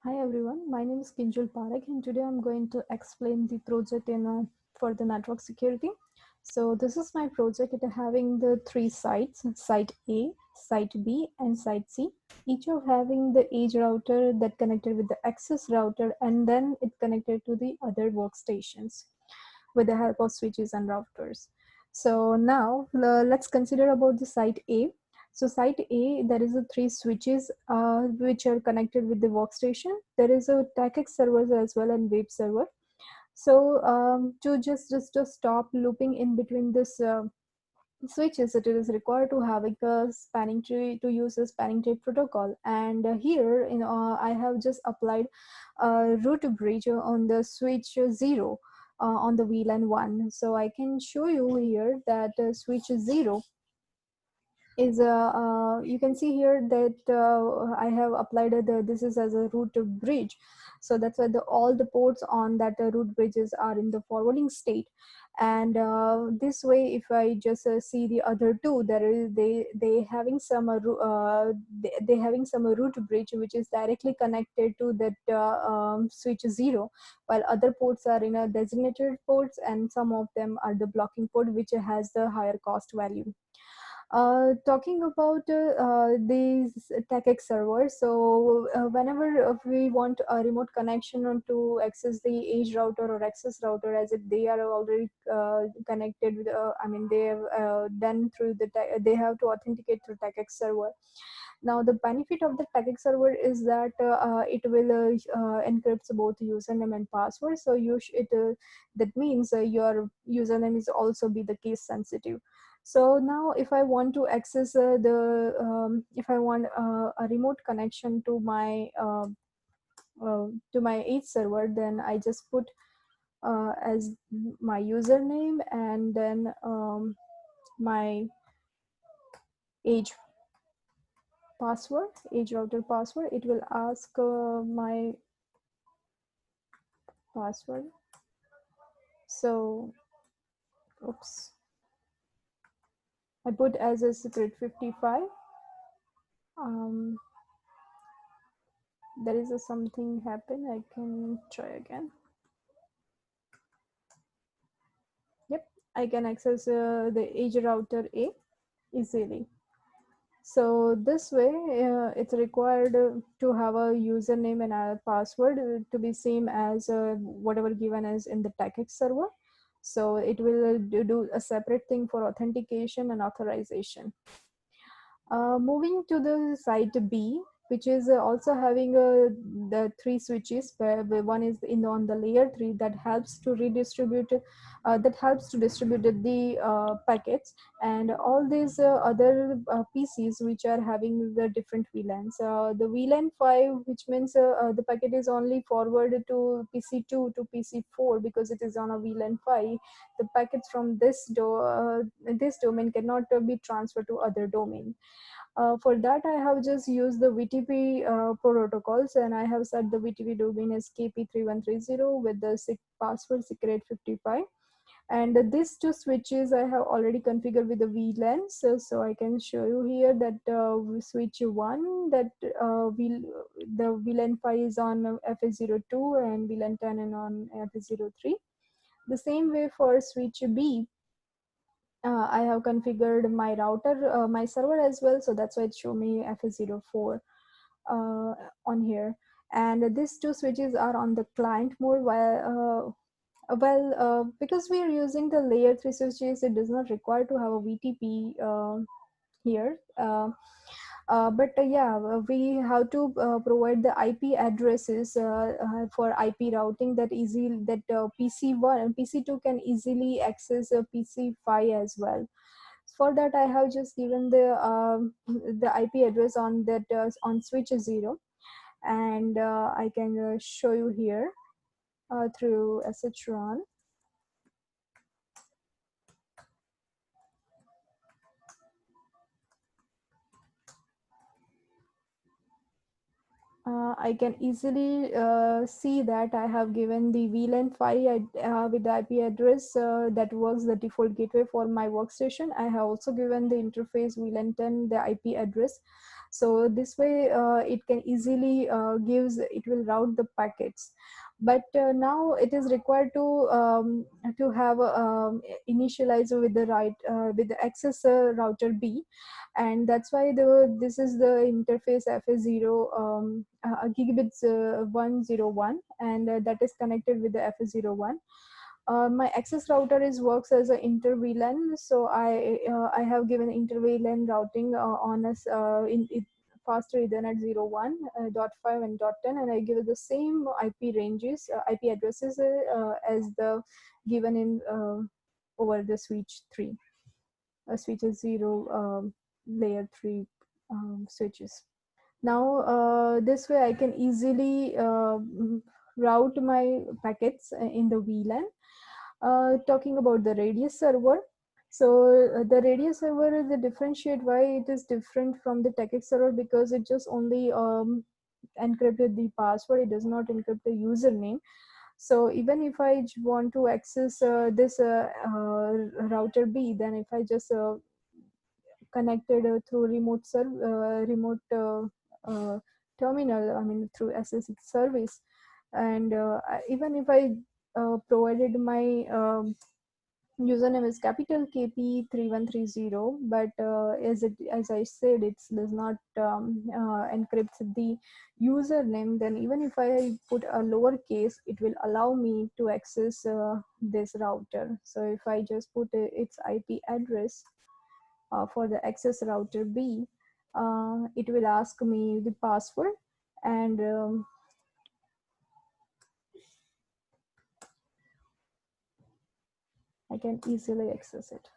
Hi everyone, my name is Kinjal Parekh and today I'm going to explain the project for the network security. So this is my project. It is having the three sites, site A, site B and site C. Each of having the edge router that connected with the access router and then it connected to the other workstations with the help of switches and routers. So now let's consider about the site A. So site A, there is a three switches which are connected with the workstation. There is a TACX server as well and web server. So to just stop looping in between this switches, it is required to have a spanning tree to use a spanning tree protocol. And here, I have just applied a root bridge on the switch 0 on the VLAN 1. So I can show you here that switch 0 is you can see here that I have applied this is as a root bridge. So that's why all the ports on that root bridges are in the forwarding state. And this way, if I just see the other two, there is they having some they having some root bridge which is directly connected to that switch 0, while other ports are in a designated ports and some of them are the blocking port which has the higher cost value. Talking about these TechX servers, so whenever we want a remote connection to access the edge router or access router, as if they are already connected with, I mean, they have done through they have to authenticate through TechX server. Now, the benefit of the TechX server is that it will encrypts both username and password. So that means your username is also be the case sensitive. So now if I want to access if I want a remote connection to my edge server, then I just put as my username and then my edge password, edge router password. It will ask my password. So oops, I put as a secret 55. um, there is a something happen. I can try again. Yep, I can access the edge router A easily. So this way, it's required to have a username and a password to be same as whatever given as in the TechX server. So it will do a separate thing for authentication and authorization. Moving to the site B, which is also having the three switches, where one is on the layer 3 that helps to distribute the packets, and all these other PCs which are having the different VLANs. The VLAN 5, which means the packet is only forwarded to PC2 to PC4 because it is on a VLAN 5. The packets from this domain cannot be transferred to other domain. For that, I have just used the VTP protocols, and I have set the VTP domain as KP3130 with the password secret 55. And these two switches I have already configured with the VLAN. So I can show you here that switch 1 that the VLAN 5 is on FS02 and VLAN 10 and on FS03. The same way for switch B, I have configured my router, my server as well. So that's why it show me FS04 on here. And these two switches are on the client mode because we are using the layer 3 switches, it does not require to have a VTP here. But yeah, we have to provide the IP addresses for IP routing that PC1 and PC2 can easily access PC5 as well. For that, I have just given the IP address on that on switch 0, and I can show you here through SHRON. I can easily see that I have given the VLAN file with the IP address that works the default gateway for my workstation. I have also given the interface VLAN 10 the IP address. So this way it can easily it will route the packets. But now it is required to have initializer with the with the access router B, and that's why this is the interface FS0 gigabits 101, and that is connected with the FS01. My access router is works as an inter-VLAN, so I have given inter-VLAN routing on us in faster Ethernet 01, .5 and .10, and I give it the same IP ranges, IP addresses as the given in over the switch 3, switches 0 layer 3 switches. Now this way I can easily route my packets in the VLAN. Talking about the Radius server, so the Radius server is a differentiate why it is different from the TechX server, because it just only encrypted the password, it does not encrypt the username. So even if I want to access this router B, then if I just connected through remote terminal, I mean through SSH service, and even if I provided my username is capital KP3130, but as I said, it does not encrypt the username. Then even if I put a lowercase, it will allow me to access this router. So if I just put its IP address for the access router B, it will ask me the password, and I can easily access it.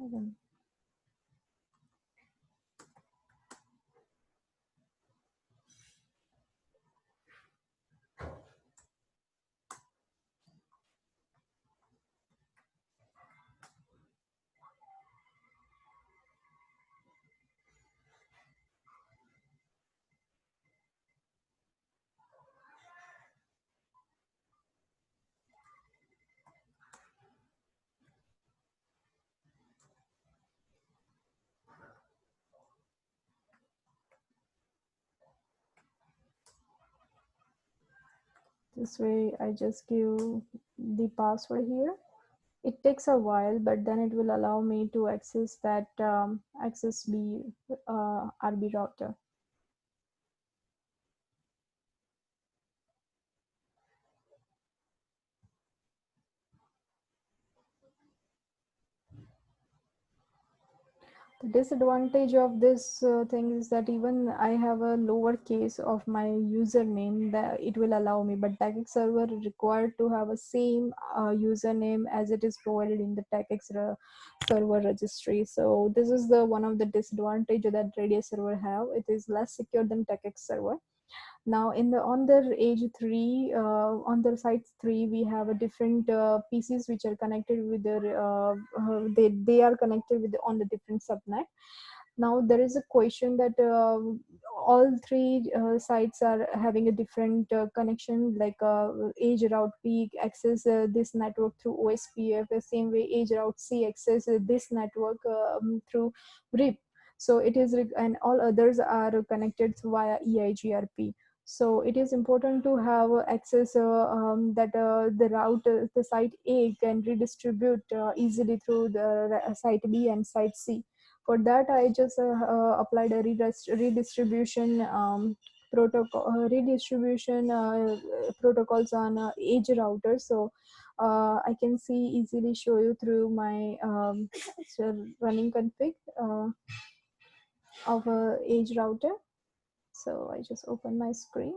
Okay. This way I just give the password here. It takes a while, but then it will allow me to access that access B RB router. The disadvantage of this thing is that even I have a lower case of my username, that it will allow me, but TechX server is required to have a same username as it is provided in the TechX server registry. So this is the one of the disadvantage that Radius server have. It is less secure than TechX server. Now in the on the age 3 on the site 3, we have a different PCs which are connected with their they are connected with on the different subnet. Now there is a question that all three sites are having a different connection, like age route P access this network through OSPF, the same way age route C access this network through RIP. So it is, and all others are connected via EIGRP. So it is important to have access that the route, the site A can redistribute easily through the site B and site C. For that, I just applied a redistribution protocols on edge router. So I can see easily show you through my running config of a edge router. So I just open my screen.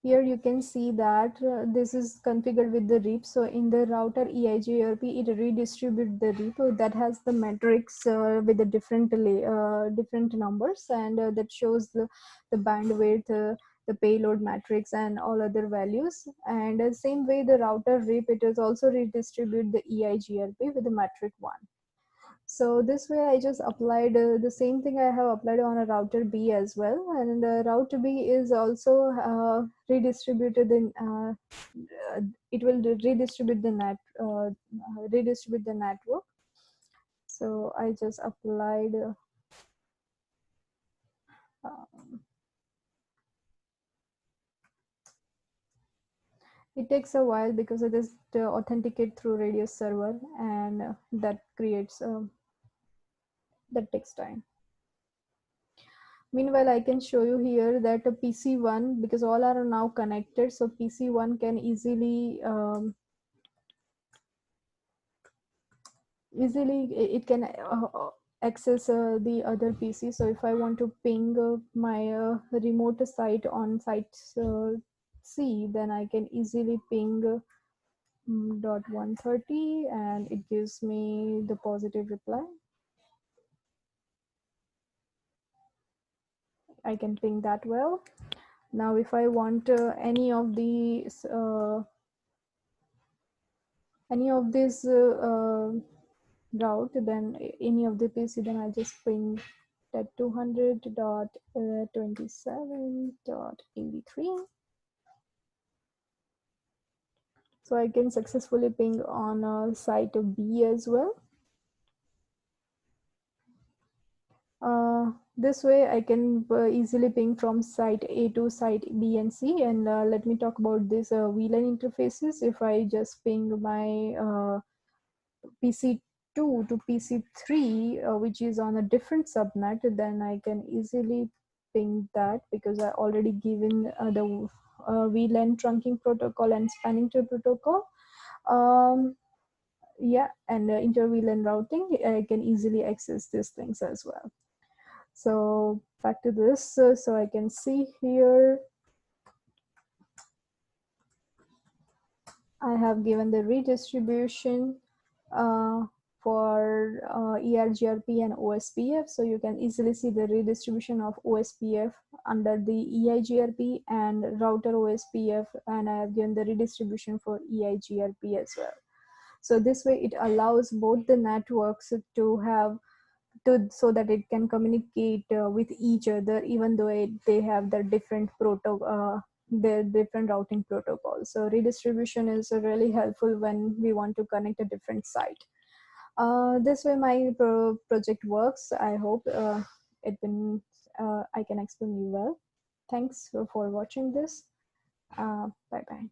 Here you can see that this is configured with the RIP. So in the router EIGRP, it redistributes the RIP that has the matrix with the different numbers, and that shows the bandwidth, the payload matrix, and all other values. And the same way the router RIP, it is also redistribute the EIGRP with the matrix 1. So this way I just applied the same thing I have applied on a router B as well. And router B is also redistributed in, it will redistribute the redistribute the network. So I just applied, um, it takes a while because it is to authenticate through Radius server, and that creates, that takes time. Meanwhile, I can show you here that a PC1, because all are now connected, so PC1 can easily, it can access the other PC. So if I want to ping my remote site on site C, then I can easily ping dot 130, and it gives me the positive reply. I can ping that well. Now if I want any of these route, then any of the PC, then I just ping that 200.27.83. So I can successfully ping on site B as well. This way I can easily ping from site A to site B and C. And let me talk about this VLAN interfaces. If I just ping my PC2 to PC3, which is on a different subnet, then I can easily ping that, because I already given the VLAN trunking protocol and spanning tree protocol. Yeah, and inter VLAN routing, I can easily access these things as well. So back to this, so I can see here, I have given the redistribution uh, for ERGRP and OSPF. So you can easily see the redistribution of OSPF under the EIGRP and router OSPF, and I have given the redistribution for EIGRP as well. So this way it allows both the networks to have so that it can communicate with each other, even though they have the different their different routing protocols. So redistribution is really helpful when we want to connect a different site. This way my project works. I hope I can explain you well. Thanks for watching this. Bye bye.